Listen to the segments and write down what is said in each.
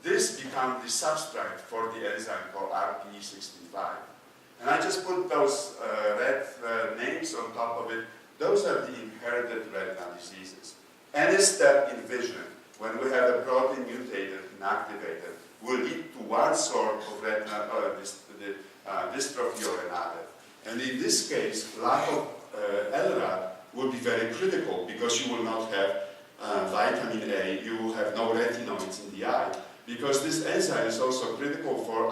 this becomes the substrate for the enzyme called RPE65. And I just put those red names on top of it. Those are the inherited retinal diseases. Any step in vision, when we have a protein mutated, inactivated, will lead to one sort of retinal dystrophy or another. And in this case, lack of LRAD will be very critical because you will not have vitamin A, you will have no retinoids in the eye, because this enzyme is also critical for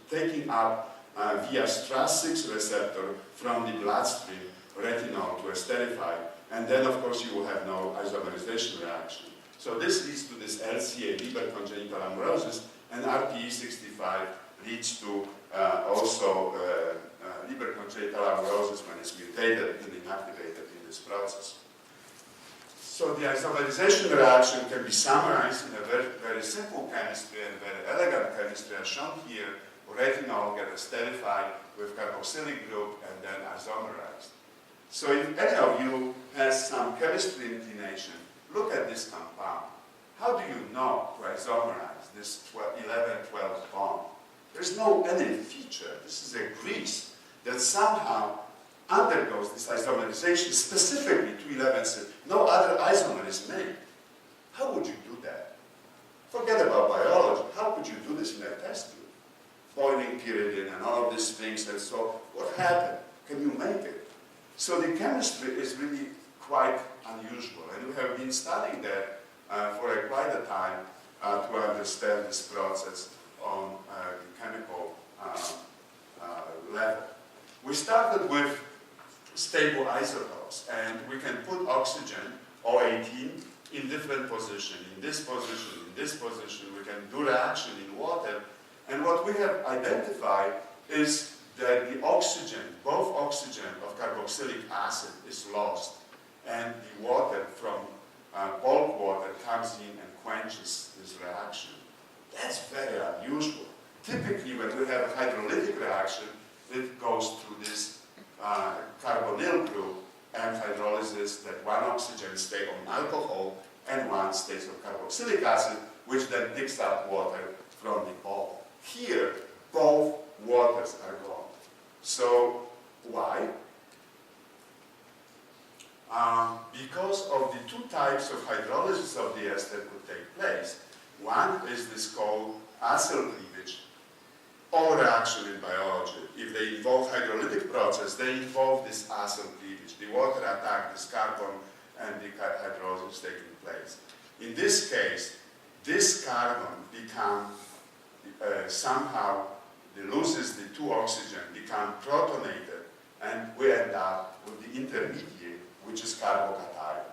taking up via STRAS6 receptor from the bloodstream retinol to esterify, and then of course you will have no isomerization reaction. So this leads to this LCA, Leber congenital amaurosis, and RPE65 leads to also Leber congenital amaurosis when it's mutated and inactivated in this process. So the isomerization reaction can be summarized in a very, very simple chemistry and very elegant chemistry as shown here. Retinol gets esterified with carboxylic group and then isomerized. So if any of you has some chemistry inclination, look at this compound. How do you know to isomerize this 11-12 bond? There's no any feature. This is a grease that somehow undergoes this isomerization specifically to 11-6. No other isomer is made. How would you do that? Forget about biology. How could you do this in a test tube? Boiling pyridine and all of these things, and so what happened? Can you make it? So the chemistry is really quite unusual, and we have been studying that for quite a time to understand this process on the chemical level. We started with stable isotopes, and we can put oxygen, O18, in different positions. In this position, in this position, we can do reaction in water. And what we have identified is that the oxygen, both oxygen of carboxylic acid is lost, and the water from bulk water comes in and quenches this reaction. That's very unusual. Typically, when we have a hydrolytic reaction, it goes through this carbonyl group and hydrolysis that one oxygen stays on alcohol and one stays on carboxylic acid, which then picks up water from the bulk. Here, both waters are gone. So, why? Because of the two types of hydrolysis of the ester could take place. One is this called acyl cleavage, all reaction in biology. If they involve hydrolytic process, they involve this acyl cleavage. The water attack this carbon and the hydrolysis is taking place. In this case, this carbon becomes somehow loses the two oxygen, become protonated, and we end up with the intermediate, which is carbocation.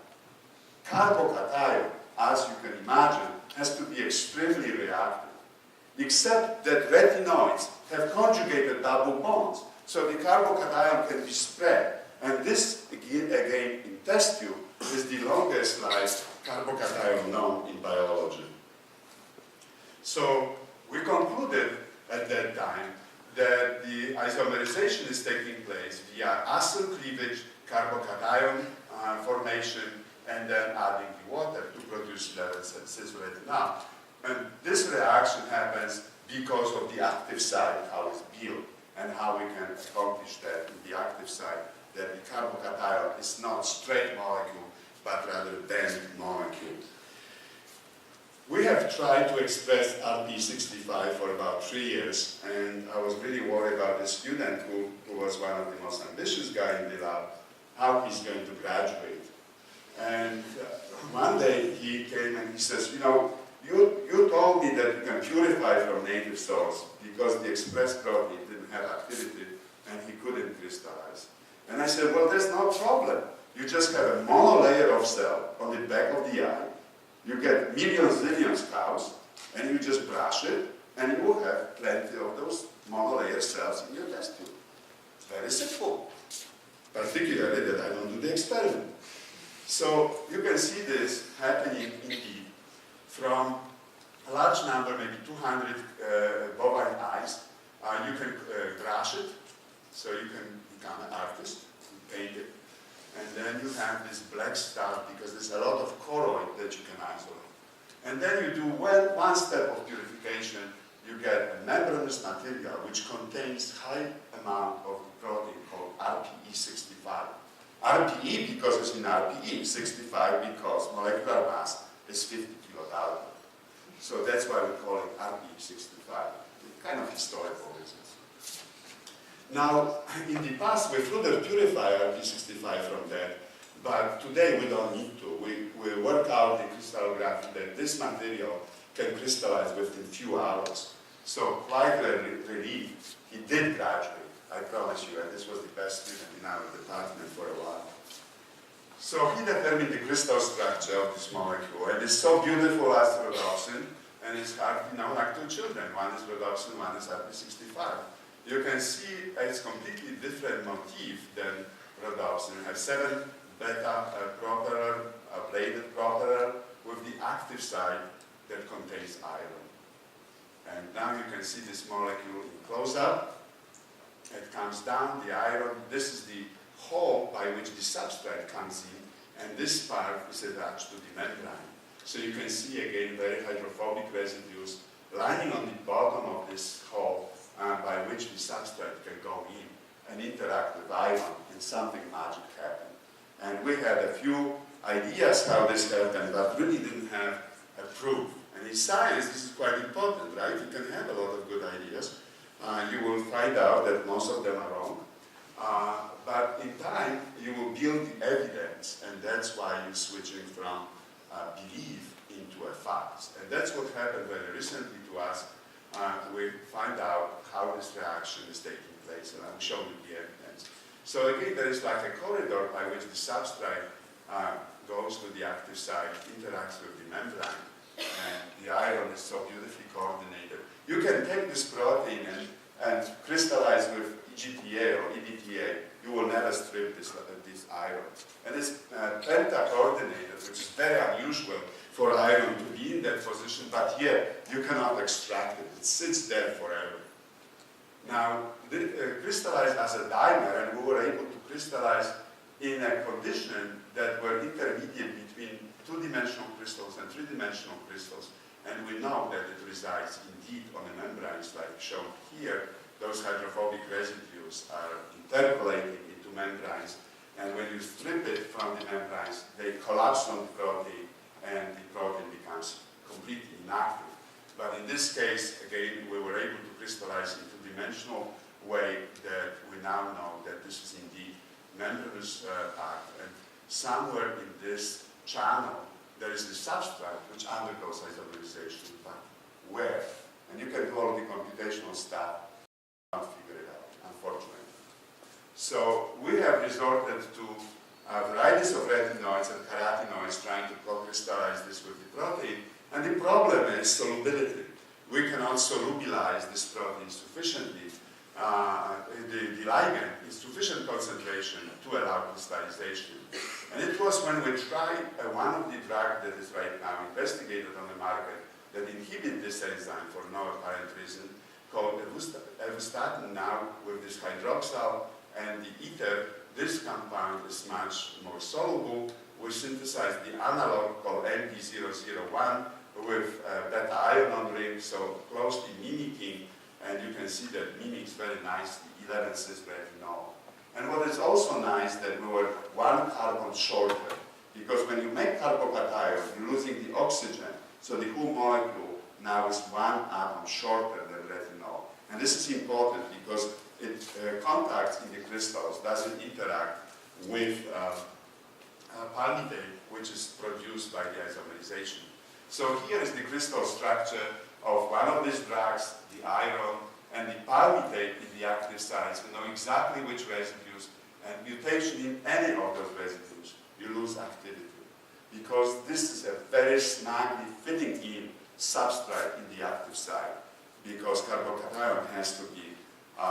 Carbocation, as you can imagine, has to be extremely reactive, except that retinoids have conjugated double bonds, so the carbocation can be spread, and this, again in test tube, is the longest lived carbocation known in biology. So, we concluded at that time that the isomerization is taking place via acyl cleavage, carbocation formation, and then adding the water to produce 11-cis retinal. And this reaction happens because of the active site, how it's built, and how we can accomplish that in the active site, that the carbocation is not straight molecule, but rather bent molecule. We have tried to express RPE65 for about 3 years, and I was really worried about the student who was one of the most ambitious guys in the lab, how he's going to graduate. And one day he came and he says, you know, you told me that you can purify from native source because the express protein didn't have activity and he couldn't crystallize. And I said, well, there's no problem. You just have a monolayer of cell on the back of the eye. You get millions, zillions cows, and you just brush it, and you will have plenty of those monolayer cells in your test tube. It's very simple, particularly that I don't do the experiment. So you can see this happening indeed from a large number, maybe 200 bovine eyes. You can brush it, so you can become an artist, paint it. And then you have this black stuff because there's a lot of choroid that you can isolate. And then you do one step of purification, you get a membranous material which contains high amount of the protein called RPE65. RPE because it's in RPE, 65 because molecular mass is 50 kilodalton. So that's why we call it RPE65. Kind of historical reasons. Now, in the past, we further purify RPE65 from that, but today we don't need to. We work out in crystallography that this material can crystallize within few hours. So quite relieved, he did graduate, I promise you, and this was the best student in our department for a while. So he determined the crystal structure of this molecule, and it's so beautiful as rhodopsin, and it's hardly known like two children. One is rhodopsin, one is RP65. You can see it's completely different motif than rhodopsin. It has 7 beta propeller, bladed propeller, with the active site that contains iron. And now you can see this molecule in close-up. It comes down, the iron, this is the hole by which the substrate comes in, and this part is attached to the membrane. So you can see again very hydrophobic residues lining on the bottom of this hole by which the substrate can go in and interact with iron, and something magic happened. And we had a few ideas how this happened, but really didn't have a proof. And in science, this is quite important, right? You can have a lot of good ideas. You will find out that most of them are wrong. But in time, you will build the evidence, and that's why you're switching from belief into a fact. And that's what happened very recently to us. We find out how this reaction is taking place, and I'll show you the evidence. So again, there is like a corridor by which the substrate goes to the active site, interacts with the membrane, and the iron is so beautifully coordinated. You can take this protein and crystallize with EGTA or EDTA. You will never strip this iron. And it's penta-coordinated, which is very unusual for iron to be in that position, but here you cannot extract it. It sits there forever. Now, crystallized as a dimer, and we were able to crystallize in a condition that were intermediate between two-dimensional crystals and three-dimensional crystals, and we know that it resides indeed on the membranes like shown here. Those hydrophobic residues are interpolating into membranes, and when you strip it from the membranes, they collapse on the protein, and the protein becomes completely inactive. But in this case, again, we were able to crystallize in two-dimensional way that we now know that this is indeed membranous part, and somewhere in this channel there is the substrate which undergoes isomerization, but where? And you can do all the computational stuff, can't figure it out, unfortunately. So we have resorted to varieties of retinoids and carotenoids trying to co-crystallize this with the protein, and the problem is solubility. We cannot solubilize this protein sufficiently. The ligand is sufficient concentration to allow crystallization. And it was when we tried one of the drugs that is right now investigated on the market that inhibit this enzyme for no apparent reason, called evustatin now with this hydroxyl and the ether. This compound is much more soluble. We synthesized the analog called MP001 with beta iron ring, so closely mimicking, and you can see that mimics very nicely 11-cis retinol. And what is also nice that we were 1 carbon shorter, because when you make carbocation, you're losing the oxygen, so the whole molecule now is 1 atom shorter than retinol. And this is important because it contacts in the crystals, doesn't interact with palmitate, which is produced by the isomerization. So here is the crystal structure of one of these drugs, the iron, and the palmitate in the active sites. We know exactly which residues, and mutation in any of those residues, you lose activity. Because this is a very snugly fitting in substrate in the active site, because carbocation has to be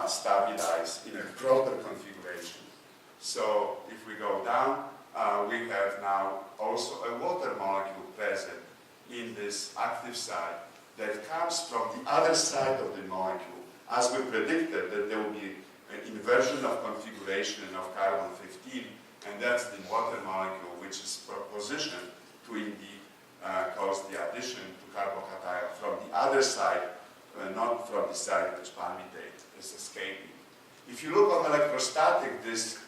stabilized in a proper configuration. So if we go down, we have now also a water molecule present in this active site that comes from the other side of the molecule. As we predicted that there will be an inversion of configuration of carbon-15, and that's the water molecule which is positioned to indeed cause the addition to carbocation from the other side, not from the side which palmitate is escaping. If you look on electrostatic, this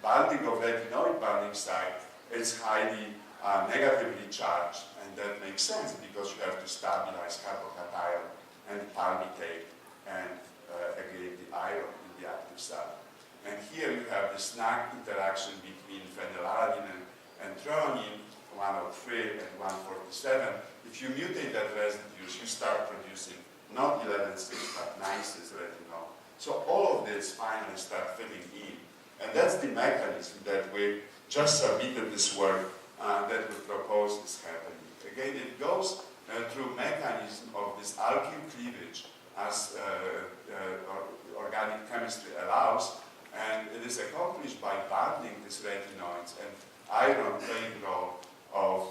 binding of retinoid binding site, it's highly negatively charged, and that makes sense because you have to stabilize carbocation and palmitate and again the iron in the active site. And here you have the snag interaction between phenylalanine and threonine, 103 and 147. If you mutate that residues, you start producing not 11,6 but 9,6 retinol. So all of this finally start filling in. And that's the mechanism that we just submitted this work that we propose is happening. Again, it goes through mechanism of this alkyl cleavage as organic chemistry allows, and it is accomplished by bonding these retinoids and iron playing role of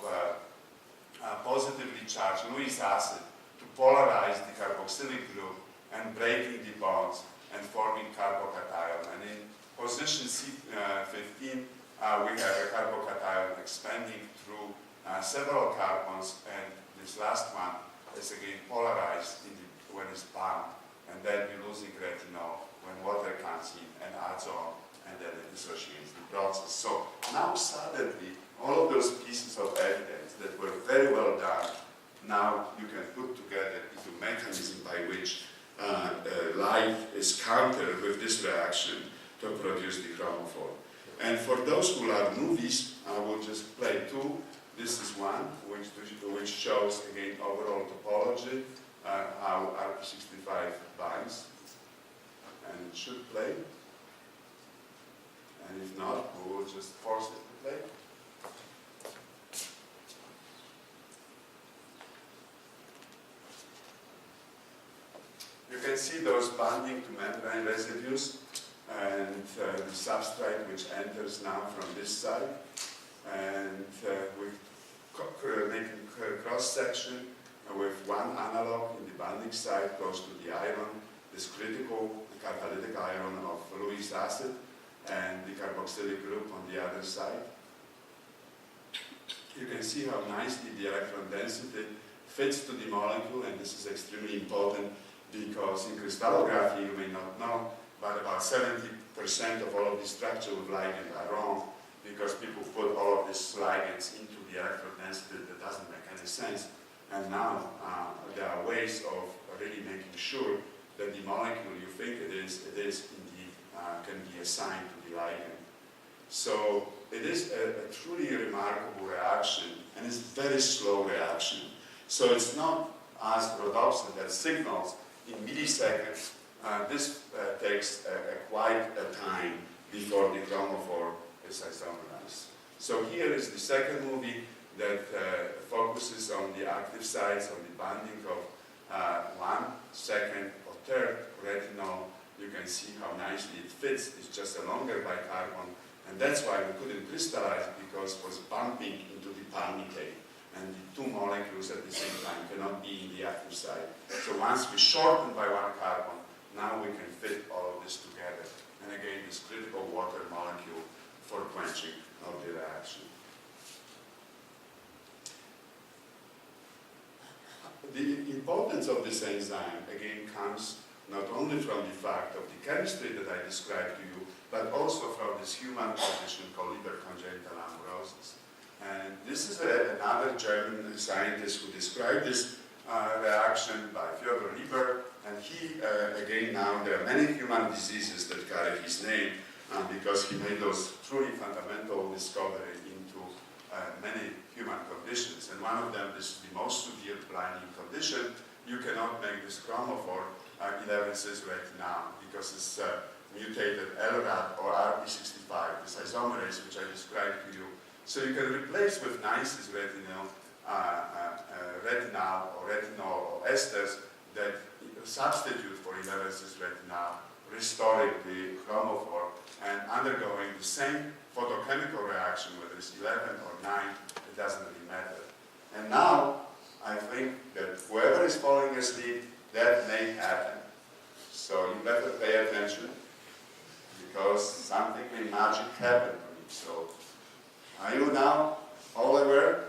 positively charged Lewis acid to polarize the carboxylic group and breaking the bonds and forming carbocation. And in position C15, we have a carbocation expanding through several carbons, and this last one is again polarized when it's bound, and then you're losing retinol when water comes in and adds on, and then it dissociates the process. So now suddenly, all of those pieces of evidence that were very well done, now you can put together into a mechanism by which light is countered with this reaction to produce the chromophore. And for those who love movies, I will just play two. This is one, which shows, again, overall topology, how RP65 binds. And it should play. And if not, we will just force it to play. You can see those binding to membrane residues and the substrate which enters now from this side. And we're making a cross-section with one analog in the binding site close to the iron, this critical catalytic iron of Lewis acid, and the carboxylic group on the other side. You can see how nicely the electron density fits to the molecule, and this is extremely important because in crystallography, you may not know, but about 70% of all of the structure with ligand are wrong because people put all of these ligands into the electron density that doesn't make any sense. And now there are ways of really making sure that the molecule you think it is indeed can be assigned to the ligand. So it is a truly remarkable reaction, and it's a very slow reaction. So it's not as rhodopsin that signals in milliseconds. This takes quite a time before the chromophore is isomerized. So here is the second movie that focuses on the active sites, on the binding of 1, 2nd, or 3rd retinol. You can see how nicely it fits. It's just a longer bicarbon, and that's why we couldn't crystallize it, because it was bumping into the palmitate, and the two molecules at the same time cannot be in the active site. So once we shorten by one carbon, now we can fit all of this together. And again, this critical water molecule for quenching of the reaction. The importance of this enzyme, again, comes not only from the fact of the chemistry that I described to you, but also from this human condition called liver congenital amaurosis. And this is another German scientist who described this reaction by Fyodor Lieber, and he, again, now there are many human diseases that carry his name because he made those truly fundamental discoveries into many human conditions. And one of them is the most severe blinding condition. You cannot make this chromophore 11,6 retinal because it's mutated LRAT or RP65, this isomerase which I described to you. So you can replace with 9,6 retinol or retinol or esters that substitute for 11,6 retinal, restoring the chromophore and undergoing the same photochemical reaction, whether it's 11 or 9, it doesn't really matter. And now, I think that whoever is falling asleep, that may happen. So you better pay attention, because something may magic happen to you. So, are you now all aware?